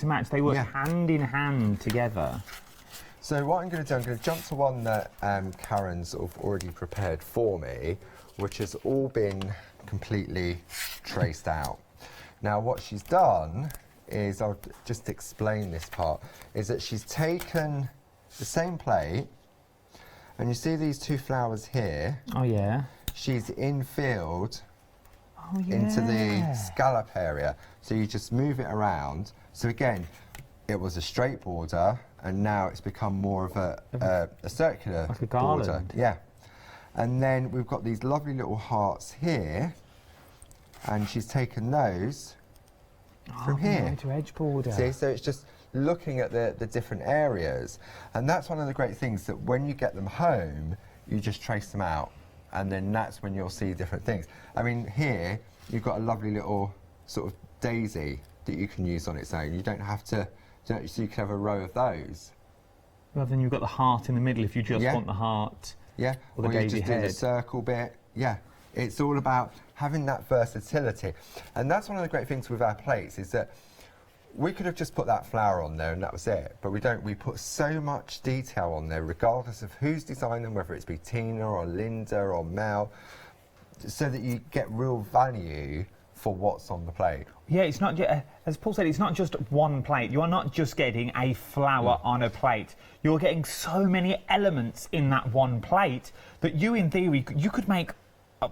to match. They work hand in hand together. So what I'm going to do, I'm going to jump to one that Karen's sort of already prepared for me, which has all been completely traced out. Now what she's done is, I'll just explain this part, is that she's taken the same plate, and you see these two flowers here? Oh yeah. She's infilled into the scallop area. So you just move it around. So again, it was a straight border, and now it's become more of a circular like a garland. border. Yeah. And then we've got these lovely little hearts here, and she's taken those from here. To edge border. See, so it's just looking at the different areas, and that's one of the great things, that when you get them home, you just trace them out, and then that's when you'll see different things. I mean, here you've got a lovely little sort of daisy that you can use on its own. You don't have to, so you can have a row of those. Well, then you've got the heart in the middle if you just want the heart. Yeah, or the you daisy just head. do the circle bit. Yeah, it's all about having that versatility. And that's one of the great things with our plates, is that we could have just put that flower on there and that was it, but we don't. We put so much detail on there, regardless of who's designed them, whether it's be Tina or Linda or Mel, so that you get real value for what's on the plate. Yeah, it's not, as Paul said, it's not just one plate. You are not just getting a flower on a plate. You're getting so many elements in that one plate that you, in theory, you could make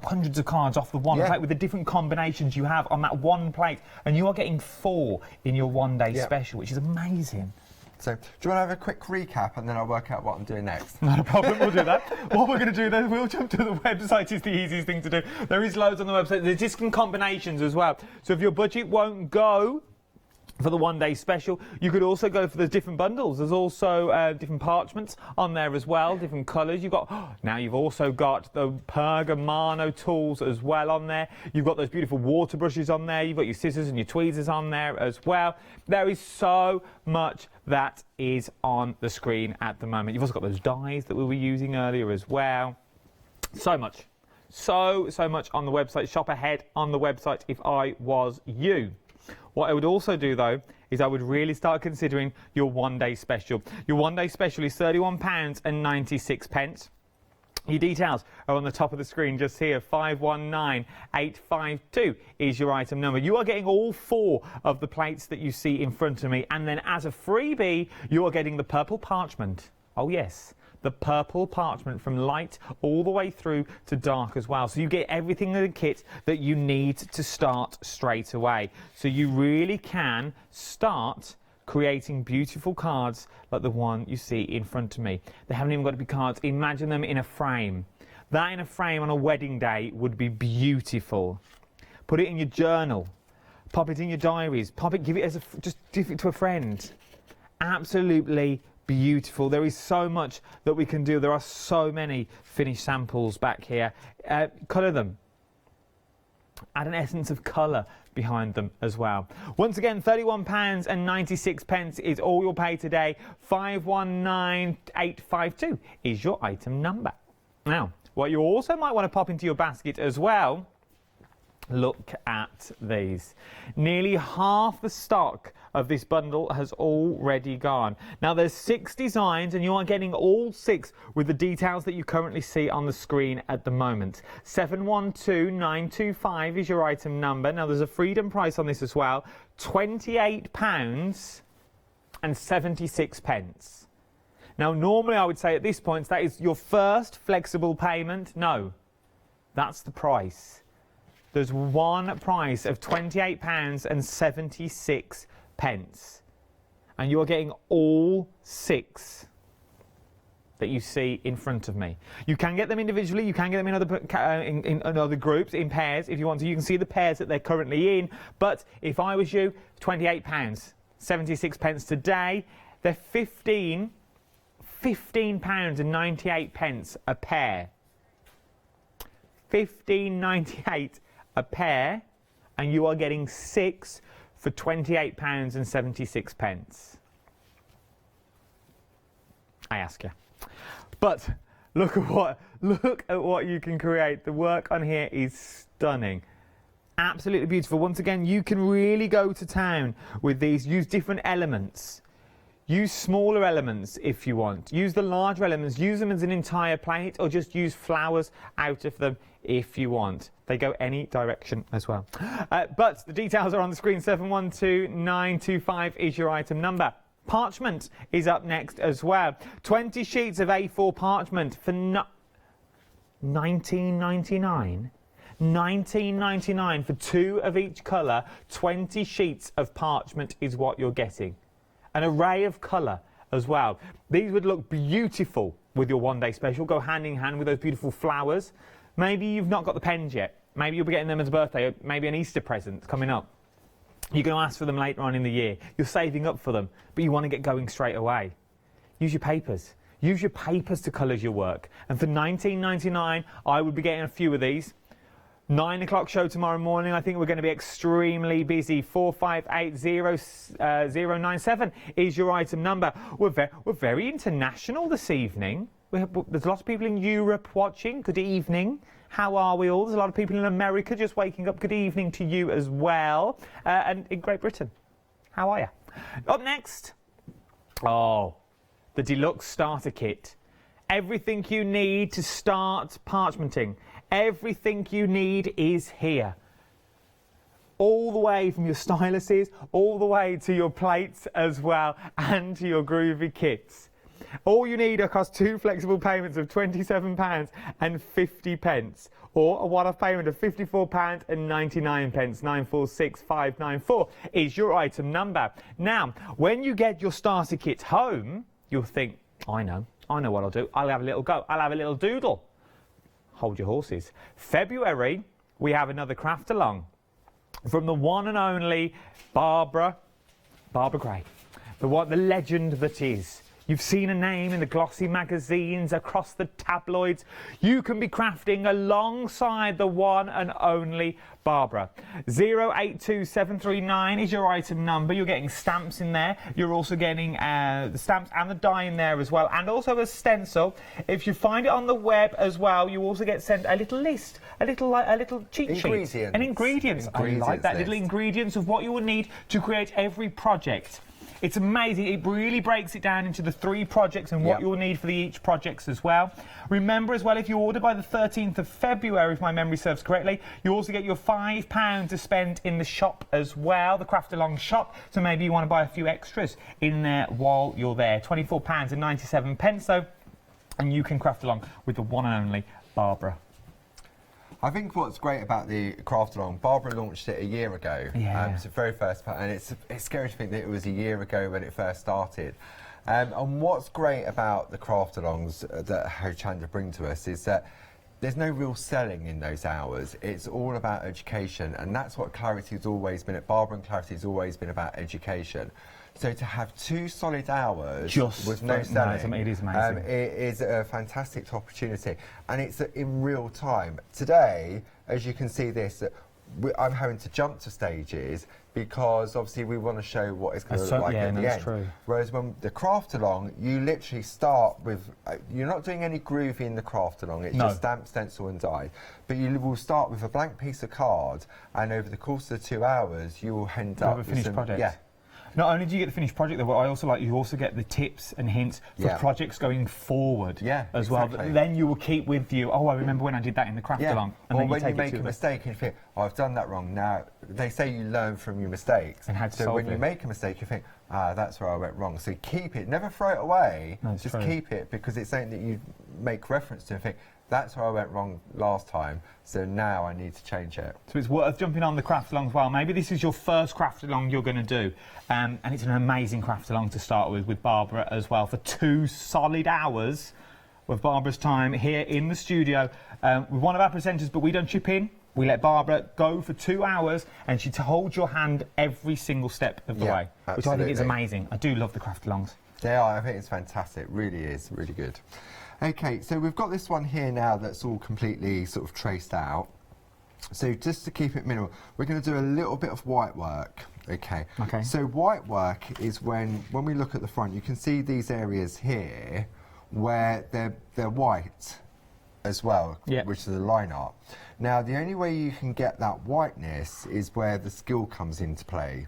hundreds of cards off the one plate with the different combinations you have on that one plate, and you are getting 4 in your one-day special, which is amazing. So, do you want to have a quick recap, and then I'll work out what I'm doing next? Not a problem, we'll do that. What we're going to do then, we'll jump to the website. It's the easiest thing to do. There is loads on the website. There's different combinations as well. So if your budget won't go for the one-day special, you could also go for the different bundles. There's also different parchments on there as well, different colours. You've got, now you've also got the Pergamano tools as well on there. You've got those beautiful water brushes on there. You've got your scissors and your tweezers on there as well. There is so much that is on the screen at the moment. You've also got those dies that we were using earlier as well. So much. So much on the website. Shop ahead on the website if I was you. What I would also do, though, is I would really start considering your one-day special. Your one-day special is £31.96. Your details are on the top of the screen just here. 519852 is your item number. You are getting all 4 of the plates that you see in front of me. And then as a freebie, you are getting the purple parchment. Oh, yes. The purple parchment from light all the way through to dark as well. So you get everything in the kit that you need to start straight away. So you really can start creating beautiful cards like the one you see in front of me. They haven't even got to be cards. Imagine them in a frame. That in a frame on a wedding day would be beautiful. Put it in your journal. Pop it in your diaries. Pop it, give it as a, just give it to a friend. Absolutely beautiful. There is so much that we can do. There are so many finished samples back here. Colour them. Add an essence of colour behind them as well. Once again, £31.96 is all you'll pay today. 519852 is your item number. Now, what you also might want to pop into your basket as well, look at these. Nearly half the stock of this bundle has already gone. Now there's 6 designs and you are getting all 6 with the details that you currently see on the screen at the moment. 712925 is your item number. Now there's a freedom price on this as well. £28.76. Now normally I would say at this point that is your first flexible payment. No, that's the price. There's one price of £28.76. And you are getting all 6 that you see in front of me. You can get them individually, you can get them in other groups, in pairs if you want to. You can see the pairs that they're currently in. But if I was you, £28.76 today, they're £15.98 a pair. £15.98 a pair, and you are getting 6 for £28.76. I ask you. But look at what you can create. The work on here is stunning. Absolutely beautiful. Once again, you can really go to town with these. Use different elements. Use smaller elements if you want. Use the larger elements. Use them as an entire plate, or just use flowers out of them if you want. They go any direction as well. But the details are on the screen. 712925 is your item number. Parchment is up next as well. 20 sheets of A4 parchment for $19.99. $19.99 for 2 of each colour. 20 sheets of parchment is what you're getting. An array of colour as well. These would look beautiful with your one-day special. Go hand in hand with those beautiful flowers. Maybe you've not got the pens yet. Maybe you'll be getting them as a birthday, or maybe an Easter present coming up. You're going to ask for them later on in the year. You're saving up for them, but you want to get going straight away. Use your papers. Use your papers to colour your work. And for $19.99, I would be getting a few of these. 9 o'clock show tomorrow morning. I think we're going to be extremely busy. 458097 is your item number. We're very international this evening. There's lots of people in Europe watching. Good evening. How are we all? There's a lot of people in America just waking up. Good evening to you as well. And in Great Britain. How are you? Up next. Oh, the deluxe starter kit. Everything you need to start parchmenting. Everything you need is here. All the way from your styluses, all the way to your plates as well, and to your Groovi kits. All you need are cost 2 flexible payments of £27.50, or a one-off payment of £54.99. 946594 is your item number. Now, when you get your starter kit home, you'll think, I know what I'll do. I'll have a little go. I'll have a little doodle. Hold your horses. February, we have another craft along from the one and only Barbara Gray, the legend that is. You've seen a name in the glossy magazines, across the tabloids. You can be crafting alongside the one and only Barbara. 082739 is your item number. You're getting stamps in there. You're also getting the stamps and the die in there as well, and also a stencil. If you find it on the web as well, you also get sent a little list, a little cheat sheet. And ingredients. I like that. Little ingredients of what you will need to create every project. It's amazing. It really breaks it down into the 3 projects and what you'll need for each projects as well. Remember as well, if you order by the 13th of February, if my memory serves correctly, you also get your £5 to spend in the shop as well, the Craft Along shop. So maybe you want to buy a few extras in there while you're there. £24.97 though, and you can craft along with the one and only Barbara. I think what's great about the Craft Along, Barbara launched it a year ago. Yeah. It's the very first part, and it's scary to think that it was a year ago when it first started. And what's great about the Craft Alongs that Hochanda bring to us is that there's no real selling in those hours. It's all about education, and that's what Clarity's always been at. Barbara and Clarity's always been about education. So to have 2 solid hours with no selling, it is amazing. It is a fantastic opportunity, and it's in real time. Today, as you can see this, I'm having to jump to stages because obviously we want to show what it's going to look like at the end. True. Whereas when the Craft Along, you literally start with, you're not doing any Groovi in the Craft Along, it's just stamp, stencil and die. But you will start with a blank piece of card, and over the course of the 2 hours, you will end up with a finished project. Yeah. Not only do you get the finished project, though, I also like you also get the tips and hints for projects going forward as well. But then you will keep with you, oh, I remember when I did that in the Craft Along. And or then when you take make a mistake and you think, oh, I've done that wrong. Now, they say you learn from your mistakes. And how to so solve when it. you make a mistake, you think, that's where I went wrong. So keep it, never throw it away. No, just keep it, because it's something that you make reference to and think, that's where I went wrong last time, so now I need to change it. So it's worth jumping on the Craft Along as well. Maybe this is your first Craft Along you're going to do. And it's an amazing Craft Along to start with Barbara as well, for 2 solid hours of Barbara's time here in the studio with one of our presenters, but we don't chip in. We let Barbara go for 2 hours, and she holds your hand every single step of the way, which I think is amazing. I do love the Craft Alongs. They are. I think it's fantastic. It really is. Really good. Okay, so we've got this one here now that's all completely sort of traced out. So just to keep it minimal, we're going to do a little bit of white work. Okay. So white work is when we look at the front, you can see these areas here where they're white. as well, Yeah. which is the line art. Now, the only way you can get that whiteness is where the skill comes into play,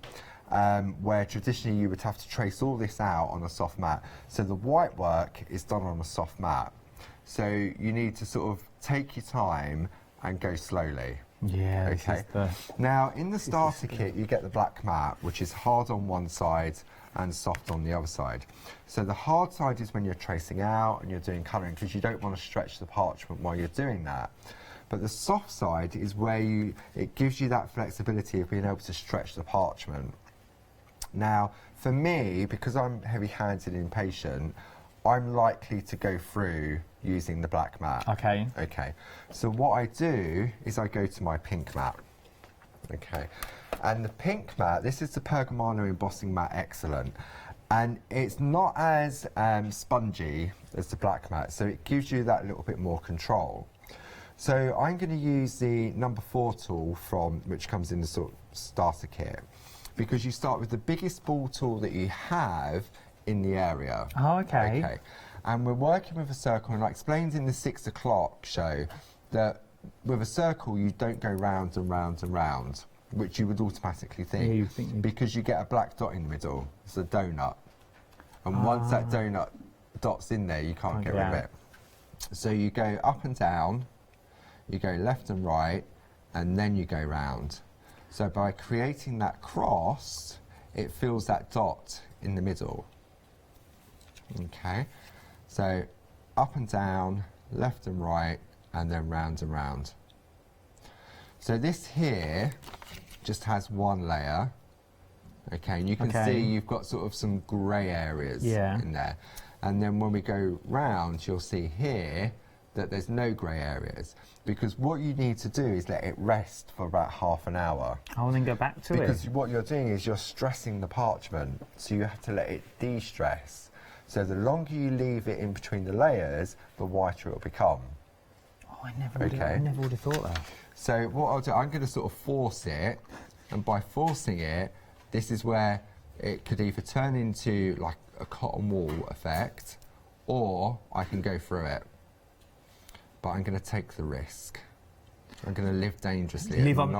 where traditionally you would have to trace all this out on a soft mat. So the white work is done on a soft mat. So you need to sort of take your time and go slowly. Yeah. Okay. Now, in the starter kit, you get the black mat, which is hard on one side and soft on the other side. So the hard side is when you're tracing out and you're doing colouring, because you don't want to stretch the parchment while you're doing that. But the soft side is where it gives you that flexibility of being able to stretch the parchment. Now, for me, because I'm heavy-handed and impatient, I'm likely to go through using the black mat. Okay. Okay. So what I do is I go to my pink mat. Okay. And the pink mat, this is the Pergamano embossing mat excellent. And it's not as spongy as the black mat, so it gives you that little bit more control. So I'm going to use the number 4 tool which comes in the sort of starter kit, because you start with the biggest ball tool that you have in the area. Oh, okay. Okay. And we're working with a circle, and I explained in the 6 o'clock show that with a circle you don't go round and round and round, which you would automatically think, Yeah, you think because you get a black dot in the middle. It's a donut. And once that donut dot's in there, you can't get rid of it. So you go up and down, you go left and right, and then you go round. So by creating that cross, it fills that dot in the middle. Okay, so up and down, left and right, and then round and round. So this here just has one layer. Okay, and you can see you've got sort of some grey areas in there. And then when we go round, you'll see here that there's no grey areas, because what you need to do is let it rest for about half an hour. Oh, and then go back to it. Because what you're doing is you're stressing the parchment, so you have to let it de-stress. So the longer you leave it in between the layers, the whiter it will become. Oh, I never would have thought that. So what I'll do, I'm going to sort of force it, and by forcing it, this is where it could either turn into like a cotton wool effect, or I can go through it. But I'm going to take the risk. I'm going to live dangerously. Live on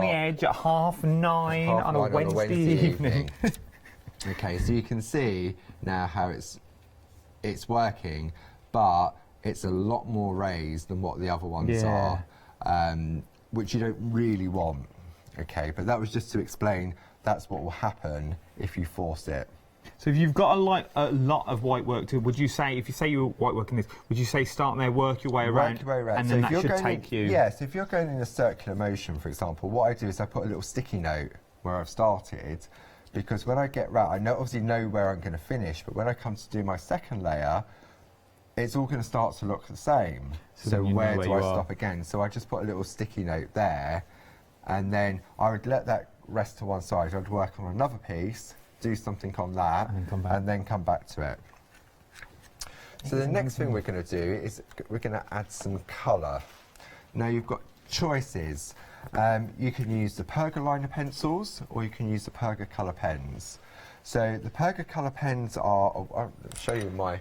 the edge at 9:30 on a Wednesday evening. Okay, so you can see now how it's working, but it's a lot more raised than what the other ones are, which you don't really want. Okay, but that was just to explain that's what will happen if you force it. So if you've got a lot of white work to, would you say, if you say you're white working this, would you say start there, work your way around, and then that should take you? Yes, if you're going in a circular motion, for example, what I do is I put a little sticky note where I've started, because when I get round, I obviously know where I'm going to finish, but when I come to do my second layer, it's all going to start to look the same. So where do I stop again? So I just put a little sticky note there, and then I would let that rest to one side. I'd work on another piece, do something on that, and then come back to it. So the next thing we're going to do is we're going to add some colour. Now you've got choices. You can use the Pergaliner pencils, or you can use the Perga colour pens. So the Perga colour pens are, I'll show you my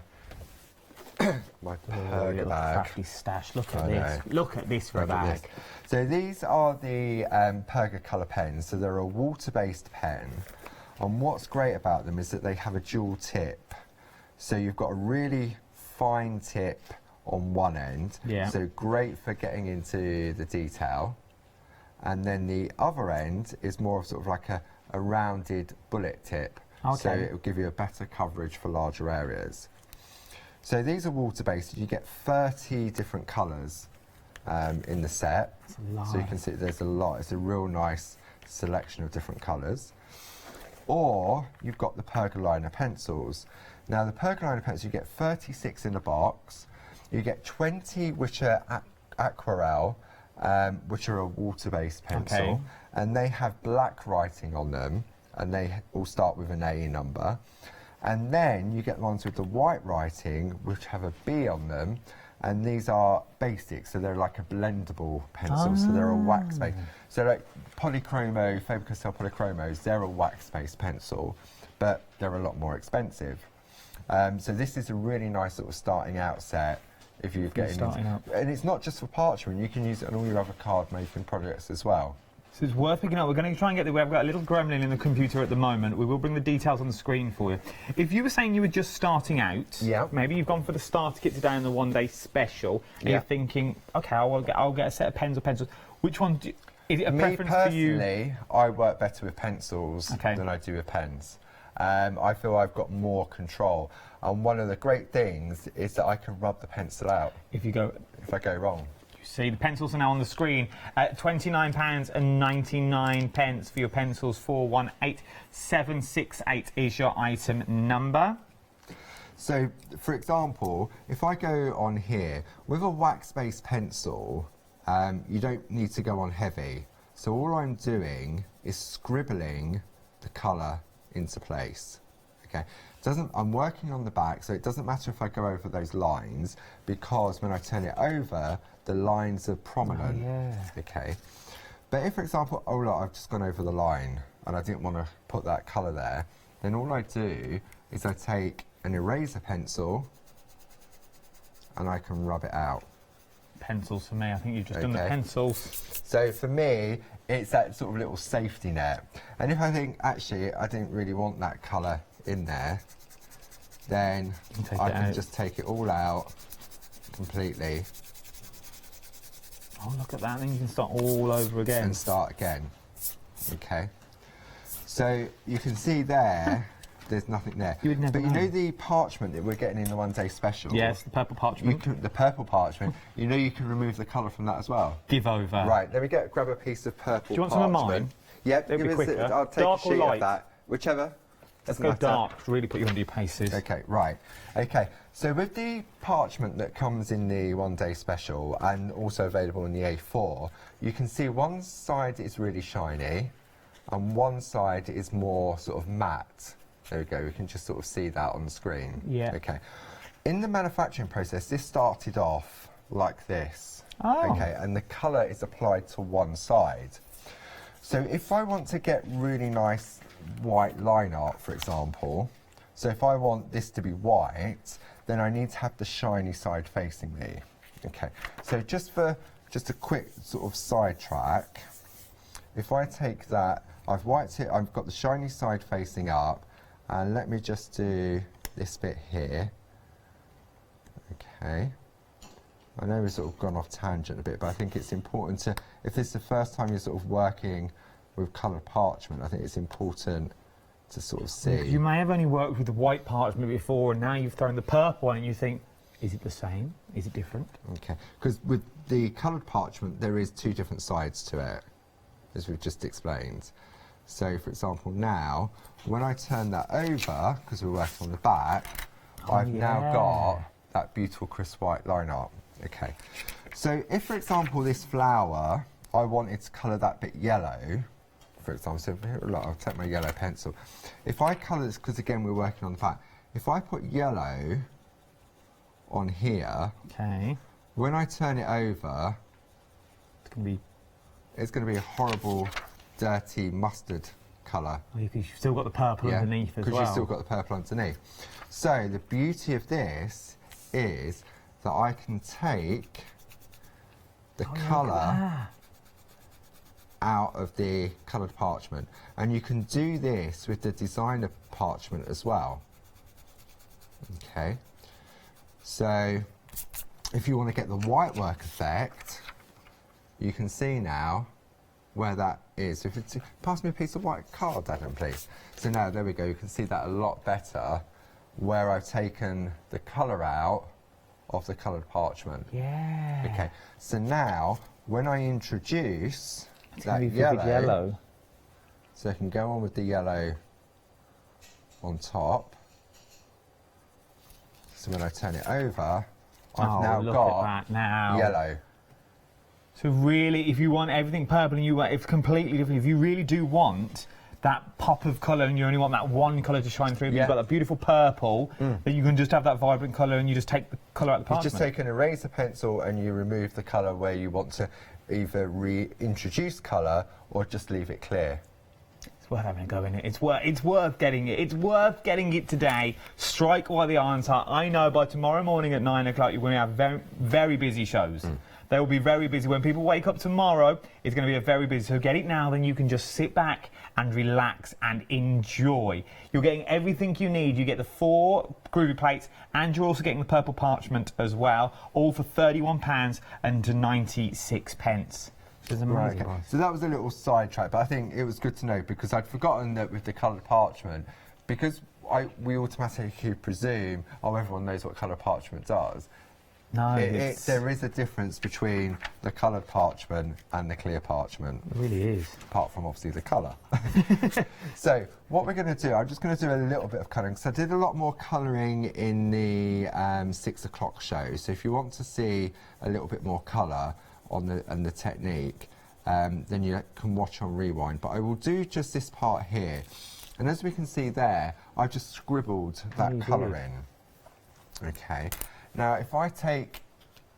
Perga bag. Crafty stash. Look at this. Look at this for a bag. So these are the Perga colour pens. So they're a water-based pen. And what's great about them is that they have a dual tip. So you've got a really fine tip on one end. So great for getting into the detail. And then the other end is more of sort of like a rounded bullet tip. So it will give you a better coverage for larger areas. So these are water-based. You get 30 different colours in the set. So you can see there's a lot. It's a real nice selection of different colours. Or you've got the Pergaliner pencils. Now the Pergaliner pencils, you get 36 in a box. You get 20 which are aquarelle, which are a water-based pencil, and they have black writing on them, and they all start with an A number. And then you get the ones with the white writing, which have a B on them, and these are basic, so they're like a blendable pencil, so they're a wax-based. So like Polychromo, Faber-Castell Polychromos, they're a wax-based pencil, but they're a lot more expensive. So this is a really nice sort of starting out set. if you're getting starting into, out. and it's not just for parchment, you can use it on all your other card making projects as well. So it's worth picking up. We're going to try and get the. We've got a little gremlin in the computer at the moment. We will bring the details on the screen for you. If you were saying you were just starting out, Yeah. maybe you've gone for the starter kit today and the one-day special, and Yeah. you're thinking, okay, I'll get a set of pens or pencils. Which one? Is it a Me preference for you? personally, I work better with pencils than I do with pens. I feel I've got more control, and one of the great things is that I can rub the pencil out If you go. if I go wrong. You see, the pencils are now on the screen at £29.99 for your pencils. 418768 is your item number. So, for example, if I go on here, with a wax-based pencil, you don't need to go on heavy. So all I'm doing is scribbling the colour into place. Okay, I'm working on the back, so it doesn't matter if I go over those lines, because when I turn it over, the lines are prominent. Oh, yeah. Okay, but if, for example, oh look, I've just gone over the line and I didn't want to put that colour there, then all I do is I take an eraser pencil and I can rub it out. Pencils for me. I think you've just done the pencils. So for me, it's that sort of little safety net. And if I think, actually, I didn't really want that colour in there, then I can just take it all out completely. Oh, look at that. Then you can start all over again. And start again. Okay. So you can see there, there's nothing there. You would never but you know. know the parchment that we're getting in the one-day special? Yes, the purple parchment. The purple parchment, you know you can remove the colour from that as well. Give over. Right, let me grab a piece of purple Do you want parchment. some of mine? Yep, It'll be quicker. I'll take Dark a or sheet light? of that. Whichever. Let's Doesn't go matter. dark to really put you under your paces. Okay, right. Okay, so with the parchment that comes in the one-day special and also available in the A4, you can see one side is really shiny and one side is more sort of matte. There we go, we can just sort of see that on the screen. Yeah. Okay. In the manufacturing process, this started off like this. Oh. Okay, and the colour is applied to one side. So if I want to get really nice white line art, for example, so if I want this to be white, then I need to have the shiny side facing me. Okay, so just a quick sort of sidetrack, if I take that, I've wiped it, I've got the shiny side facing up, and let me just do this bit here. Okay. I know we've sort of gone off tangent a bit, but I think it's important to, if this is the first time you're sort of working with coloured parchment, I think it's important to sort of see. You may have only worked with the white parchment before, and now you've thrown the purple on, and you think, is it the same? Is it different? Okay, because with the coloured parchment, there is two different sides to it, as we've just explained. So, for example, now, when I turn that over, because we're working on the back, I've now got that beautiful crisp white line art. Okay, so if, for example, this flower, I wanted to colour that bit yellow, for example, so look, I'll take my yellow pencil. If I colour this, because again we're working on the back, if I put yellow on here, Okay. when I turn it over, It's it's going going to be... to be a horrible, dirty mustard colour. Oh, you've still got the purple underneath as well. because you've still got the purple underneath. So the beauty of this is that I can take the colour out of the coloured parchment, and you can do this with the designer parchment as well. Okay, so if you want to get the white work effect, you can see now where that is. If it's, pass me a piece of white card, Adam, please. So now, there we go, you can see that a lot better where I've taken the colour out of the coloured parchment. Yeah. Okay, so now when I introduce It's that gonna be yellow, vivid yellow, so I can go on with the yellow on top. So when I turn it over, I've now look got at that now. yellow. So really, if you want everything purple and you want it's completely different, if you really do want that pop of colour and you only want that one colour to shine through, but you've got that beautiful purple, then you can just have that vibrant colour and you just take the colour out of the You parchment. just take an eraser pencil and you remove the colour where you want to either reintroduce colour or just leave it clear. It's worth having a go in it. It's worth getting it. It's worth getting it today. Strike while the iron's hot. I know by tomorrow morning at 9 o'clock you're going to have very, very busy shows. They will be very busy. When people wake up tomorrow, it's going to be a very busy. So get it now, then you can just sit back and relax and enjoy. You're getting everything you need. You get the 4 Groovi plates, and you're also getting the purple parchment as well, all for £31.96. Which is amazing. Okay. So that was a little sidetrack, but I think it was good to know because I'd forgotten that with the coloured parchment, because we automatically presume, oh, everyone knows what coloured parchment does. No, there is a difference between the coloured parchment and the clear parchment. It really is. Apart from obviously the colour. So what we're going to do, I'm just going to do a little bit of colouring. So I did a lot more colouring in the 6 o'clock show. So if you want to see a little bit more colour on the technique, then you can watch on rewind. But I will do just this part here. And as we can see there, I've just scribbled that colour in. Okay. Now, if I take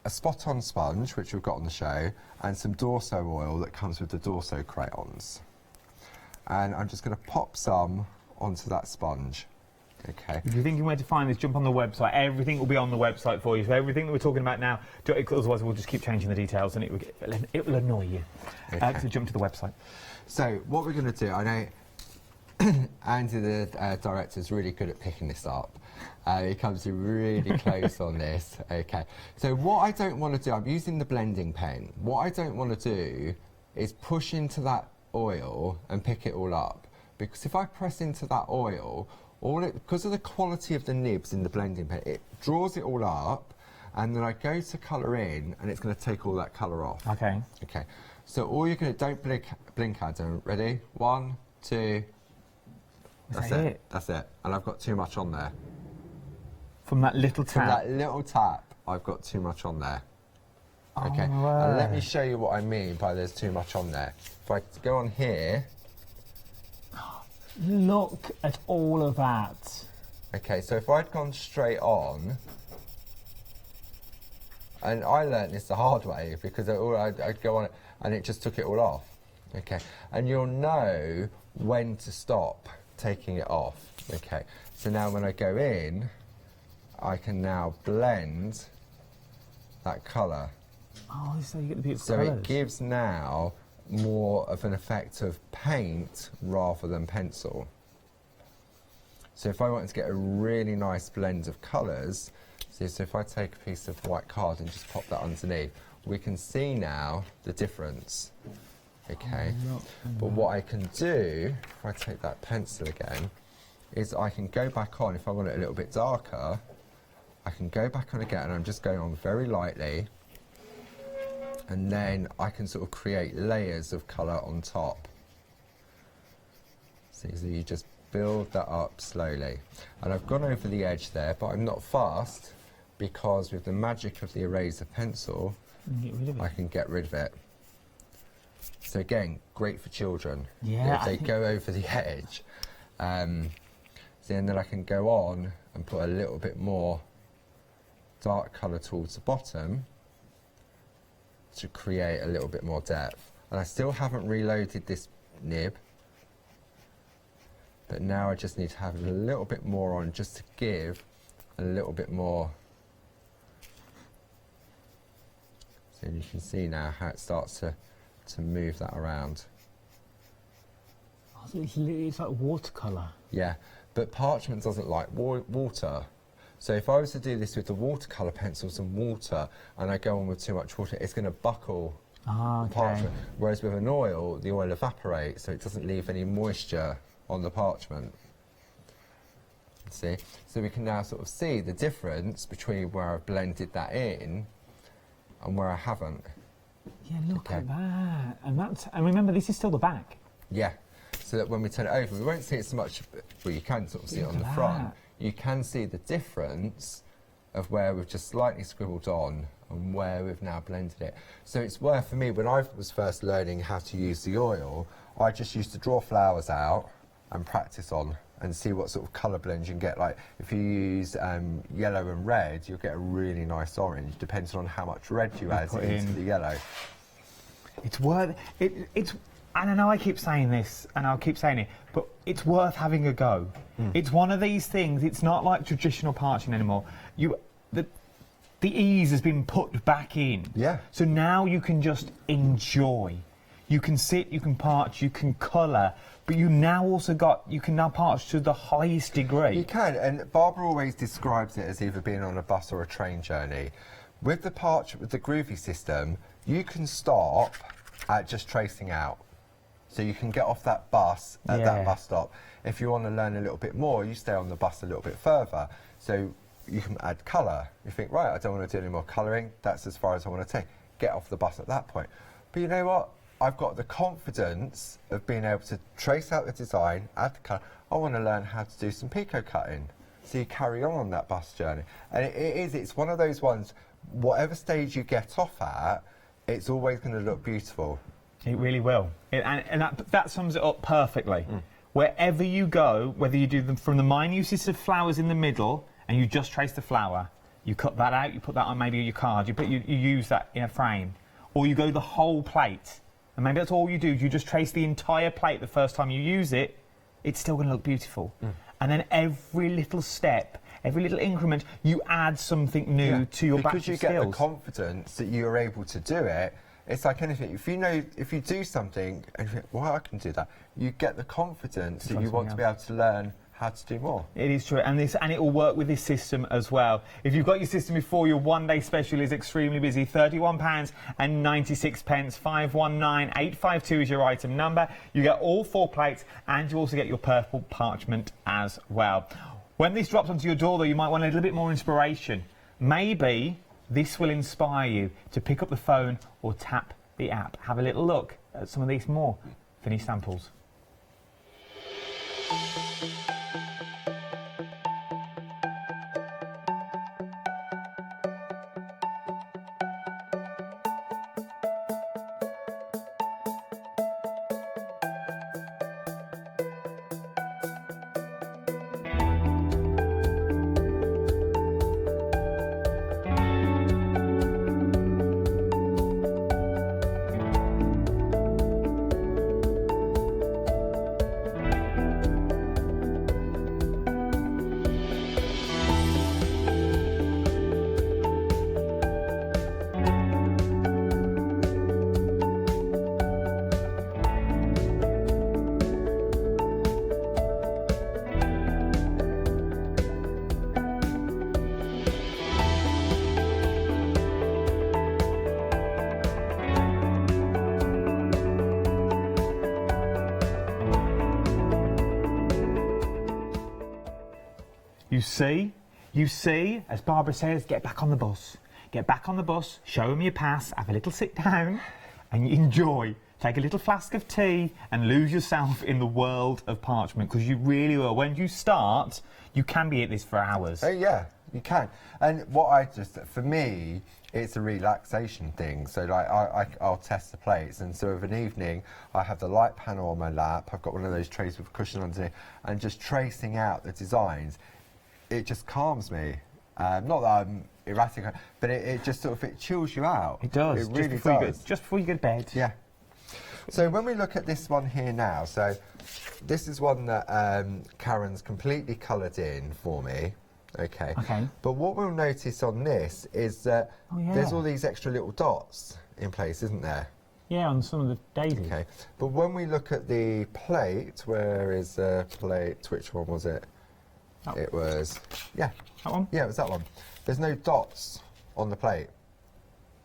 a spot-on sponge, which we've got on the show, and some Dorso oil that comes with the Dorso crayons, and I'm just going to pop some onto that sponge. Okay. If you're thinking where to find this, jump on the website. Everything will be on the website for you. So everything that we're talking about now, otherwise we'll just keep changing the details and it will annoy you. Okay. So jump to the website. So what we're going to do, I know Andy, the director, is really good at picking this up. He comes really close on this. Okay. So what I don't want to do, I'm using the blending pen. What I don't want to do is push into that oil and pick it all up. Because if I press into that oil, because of the quality of the nibs in the blending pen, it draws it all up, and then I go to colour in, and it's going to take all that colour off. Okay. Okay. So all you're going to, don't blink, Adam. Ready? 1, 2. That's it. That's it. And I've got too much on there. From that little tap? From that little tap, I've got too much on there. Okay. Oh, and let me show you what I mean by there's too much on there. If I go on here. Look at all of that. Okay, so if I'd gone straight on, and I learnt this the hard way because I'd go on it and it just took it all off. Okay, and you'll know when to stop taking it off. Okay, so now when I go in, I can now blend that colour. Oh, so you get the beautiful So colours. it gives now more of an effect of paint rather than pencil. So if I wanted to get a really nice blend of colours, so if I take a piece of white card and just pop that underneath, we can see now the difference. Okay, but what I can do, if I take that pencil again, is I can go back on, if I want it a little bit darker, I can go back on again, and I'm just going on very lightly, and then I can sort of create layers of colour on top. So you just build that up slowly. And I've gone over the edge there, but I'm not fast, because with the magic of the eraser pencil, I can get rid of it. So again, great for children. Yeah, if they go over the edge. Then I can go on and put a little bit more dark colour towards the bottom to create a little bit more depth. And I still haven't reloaded this nib, but now I just need to have a little bit more on just to give a little bit more. So you can see now how it starts to move that around. Oh, so it's like watercolour. Yeah, but parchment doesn't like water. So if I was to do this with the watercolour pencils and water, and I go on with too much water, it's going to buckle the parchment. Whereas with an oil, the oil evaporates, so it doesn't leave any moisture on the parchment. See? So we can now sort of see the difference between where I've blended that in and where I haven't. Yeah, look at that. And remember, this is still the back. Yeah. So that when we turn it over, we won't see it so much, well, you can sort of see it on the front. You can see the difference of where we've just slightly scribbled on and where we've now blended it. So it's worth, for me, when I was first learning how to use the oil, I just used to draw flowers out and practice on and see what sort of colour blends you can get. Like if you use yellow and red, you'll get a really nice orange, depending on how much red you add into the yellow. It's worth it. and I know I keep saying this, and I'll keep saying it, but it's worth having a go. It's one of these things. It's not like traditional parchment anymore. The ease has been put back in. Yeah. So now you can just enjoy. You can sit, you can parch, you can colour, but you can now parch to the highest degree. You can, and Barbara always describes it as either being on a bus or a train journey. With the Groovi system, you can stop at just tracing out. So you can get off that bus at that bus stop. If you want to learn a little bit more, you stay on the bus a little bit further. So you can add colour. You think, right, I don't want to do any more colouring. That's as far as I want to take. Get off the bus at that point. But you know what? I've got the confidence of being able to trace out the design, add the colour. I want to learn how to do some picot cutting. So you carry on that bus journey. And it's one of those ones, whatever stage you get off at, it's always going to look beautiful. It really will. And that sums it up perfectly. Wherever you go, whether you do them from the minutest of flowers in the middle and you just trace the flower, you cut that out, you put that on maybe your card, you use that in a frame, or you go the whole plate, and maybe that's all you do, you just trace the entire plate the first time you use it, it's still going to look beautiful. And then every little step, every little increment, you add something new to your batch of skills. Because you get the confidence that you're able to do it. It's like anything. If you do something and you think, well, I can do that, you get the confidence that you want to be able to learn how to do more. It is true, and it will work with this system as well. If you've got your system before, your one-day special is extremely busy. £31 and 96 pence. 519852 is your item number. You get all 4 plates, and you also get your purple parchment as well. When this drops onto your door, though, you might want a little bit more inspiration. Maybe this will inspire you to pick up the phone or tap the app. Have a little look at some of these more finished samples. You see, as Barbara says, get back on the bus. Get back on the bus, show them your pass, have a little sit down and enjoy. Take a little flask of tea and lose yourself in the world of parchment, because you really will. When you start, you can be at this for hours. Oh yeah, you can. And for me, it's a relaxation thing. So like I'll test the plates, and so of an evening I have the light panel on my lap, I've got one of those trays with a cushion underneath, and just tracing out the designs, it just calms me. Not that I'm erratic, but it just sort of, it chills you out. It does. It really does. Just before you go to bed. Yeah. So when we look at this one here now, so this is one that Karen's completely coloured in for me. Okay. But what we'll notice on this is that there's all these extra little dots in place, isn't there? Yeah, on some of the daisies. Okay. But when we look at the plate, where is the plate? Which one was it? Oh. It was, that one? Yeah, it was that one. There's no dots on the plate.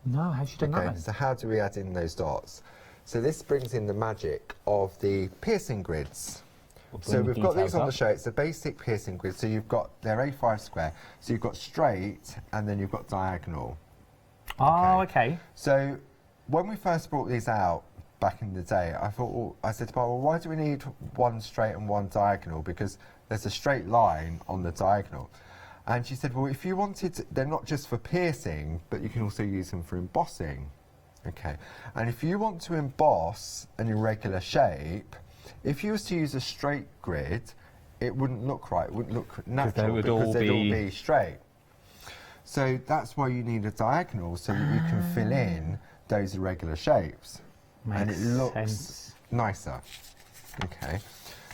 No, how's she done that? So how do we add in those dots? So this brings in the magic of the piercing grids. So we've got these on the show. It's a basic piercing grid. So they're A5 square. So you've got straight and then you've got diagonal. Oh, okay. So when we first brought these out back in the day, I said to Barbara, well, why do we need one straight and one diagonal? Because there's a straight line on the diagonal. And she said, well, if you wanted, they're not just for piercing, but you can also use them for embossing. Okay. And if you want to emboss an irregular shape, if you was to use a straight grid, it wouldn't look right. It wouldn't look natural because they'd all be straight. So that's why you need a diagonal, so that you can fill in those irregular shapes. Makes and it looks sense. nicer. Okay,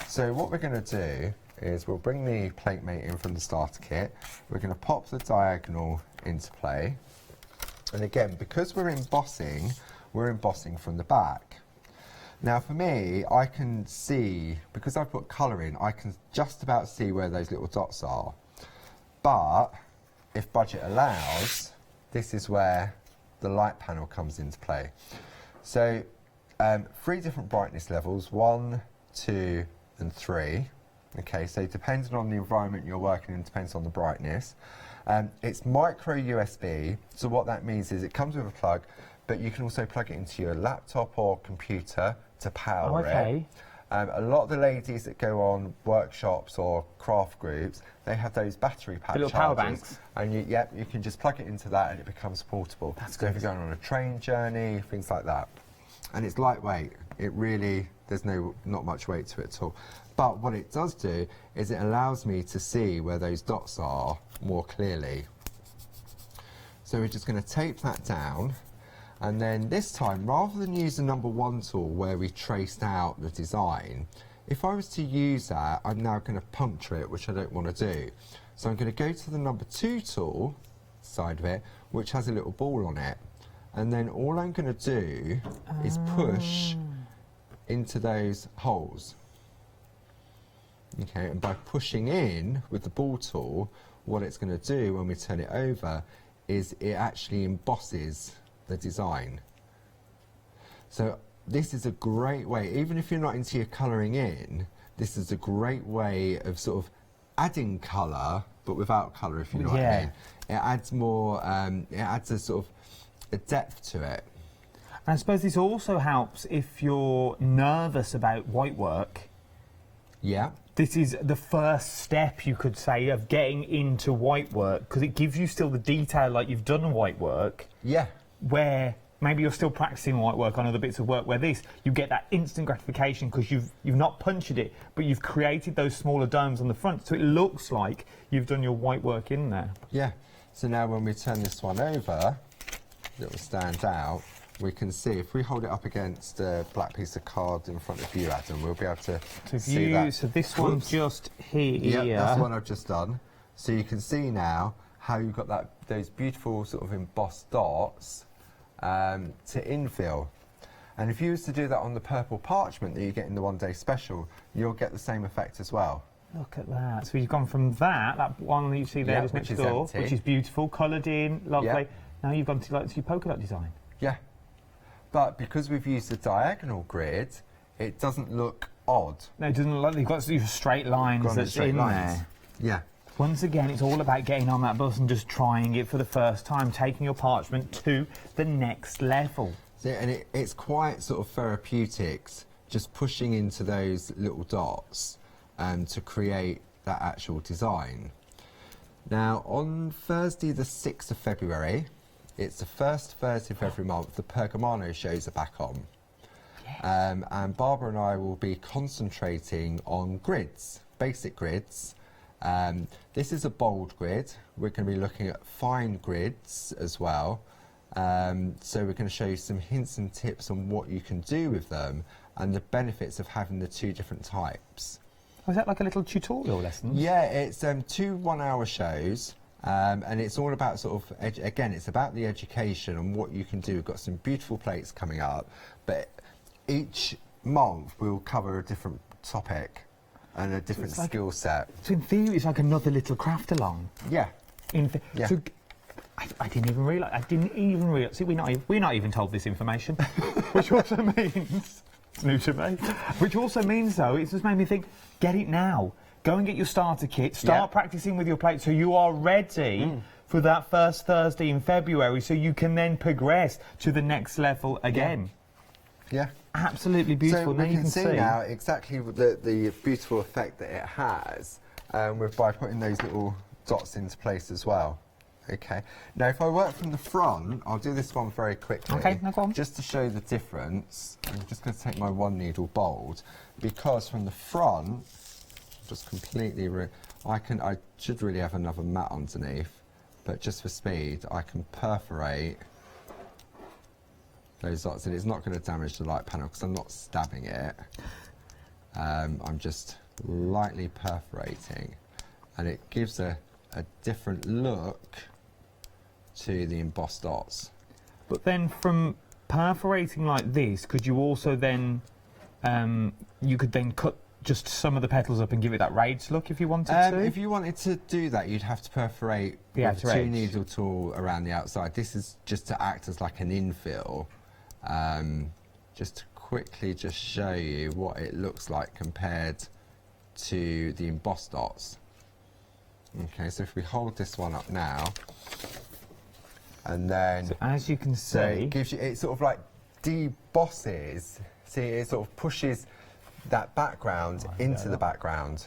so what we're going to do is we'll bring the plate mate in from the starter kit. We're going to pop the diagonal into play. And again, because we're embossing from the back. Now for me, I can see, because I've put colour in, I can just about see where those little dots are. But if budget allows, this is where the light panel comes into play. So 3 different brightness levels, 1, 2 and 3. Okay, so depending on the environment you're working in, depends on the brightness. It's micro USB, so what that means is it comes with a plug, but you can also plug it into your laptop or computer to power it. A lot of the ladies that go on workshops or craft groups, they have those battery pack little chargers, power banks. and you can just plug it into that and it becomes portable. That's so good. if you're going on a train journey, things like that. And it's lightweight. It really, there's not much weight to it at all. But what it does do is it allows me to see where those dots are more clearly. So we're just going to tape that down, and then this time, rather than use the number 1 tool where we traced out the design, if I was to use that, I'm now going to puncture it, which I don't want to do. So I'm going to go to the number 2 tool side of it, which has a little ball on it, and then all I'm going to do is push into those holes. Okay, and by pushing in with the ball tool, what it's going to do when we turn it over is it actually embosses the design. So this is a great way, even if you're not into your colouring in, this is a great way of sort of adding colour, but without colour, if you know what I mean. It adds more, it adds a sort of a depth to it. And I suppose this also helps if you're nervous about white work. Yeah. This is the first step, you could say, of getting into white work, because it gives you still the detail like you've done white work. Yeah. Where maybe you're still practicing white work on other bits of work, where this, you get that instant gratification because you've not punctured it, but you've created those smaller domes on the front, so it looks like you've done your white work in there. Yeah. So now when we turn this one over, it will stand out. We can see, if we hold it up against a black piece of card in front of you, Adam, we'll be able to see that. So this one's just here. Yeah, that's the one I've just done. So you can see now how you've got those beautiful sort of embossed dots to infill. And if you was to do that on the purple parchment that you get in the one-day special, you'll get the same effect as well. Look at that. So you've gone from that one that you see there, just next door, empty, which is beautiful, coloured in, lovely. Yeah. Now you've gone to your polka dot design. Yeah. But because we've used the diagonal grid, it doesn't look odd. No, it doesn't look like you've got your straight lines that's in there. Yeah. Once again, it's all about getting on that bus and just trying it for the first time, taking your parchment to the next level. So, and it's quite sort of therapeutics, just pushing into those little dots to create that actual design. Now, on Thursday the 6th of February, it's the first Thursday of every month, the Pergamano shows are back on. Yes. And Barbara and I will be concentrating on grids, basic grids. This is a bold grid. We're going to be looking at fine grids as well. So we're going to show you some hints and tips on what you can do with them and the benefits of having the 2 different types. Was that like a little tutorial lesson? Yeah, it's 2 one-hour shows. And it's all about sort of, again, it's about the education and what you can do. We've got some beautiful plates coming up, but each month we'll cover a different topic and a different skill set. So in theory, it's like another little craft along. Yeah. Yeah. So I didn't even realise. See, we're not even told this information, which also means it's new to me. Which also means, though, it's just made me think: get it now. Go and get your starter kit, start practicing with your plate so you are ready for that first Thursday in February, so you can then progress to the next level again. Yeah. Absolutely beautiful. So now we you can see see now exactly the beautiful effect that it has by putting those little dots into place as well. Okay. Now, if I work from the front, I'll do this one very quickly. Okay, no problem. Just to show the difference, I'm just going to take my 1 needle bold, because from the front, just completely, I should really have another mat underneath, but just for speed, I can perforate those dots, and it's not going to damage the light panel because I'm not stabbing it. I'm just lightly perforating, and it gives a different look to the embossed dots. But then from perforating like this, could you also then, you could then cut just some of the petals up and give it that raised look if you wanted to? If you wanted to do that, you'd have to perforate The with outer a edge. 2-needle tool around the outside. This is just to act as like an infill, just to quickly just show you what it looks like compared to the embossed dots. Okay, so if we hold this one up now, and then So as you can see, it gives you, it sort of like debosses. See, it sort of pushes that background into the background.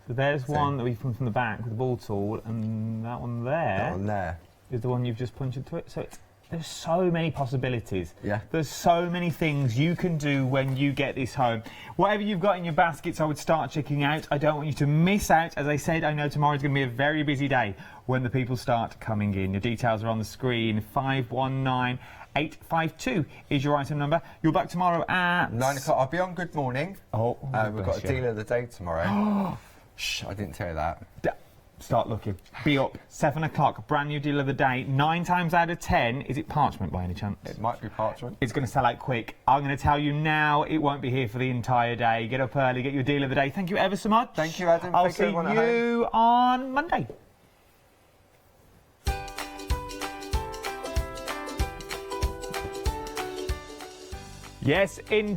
so there's one that we've come from the back with the ball tool, and that one there That one there. is the one you've just punched into it. So there's so many possibilities. Yeah. There's so many things you can do when you get this home. Whatever you've got in your baskets, I would start checking out. I don't want you to miss out. As I said, I know tomorrow's going to be a very busy day when the people start coming in. Your details are on the screen. 519852 is your item number. You're back tomorrow at 9 o'clock. I'll be on Good Morning. Oh, We've got a deal of the day tomorrow. Shh, I didn't tell you that. Start looking. Be up. 7 o'clock. Brand new deal of the day. 9 times out of 10. Is it Parchment by any chance? It might be Parchment. It's going to sell out quick. I'm going to tell you now, it won't be here for the entire day. Get up early, get your deal of the day. Thank you ever so much. Thank you, Adam. I'll Thank see everyone at you on Monday. Yes, in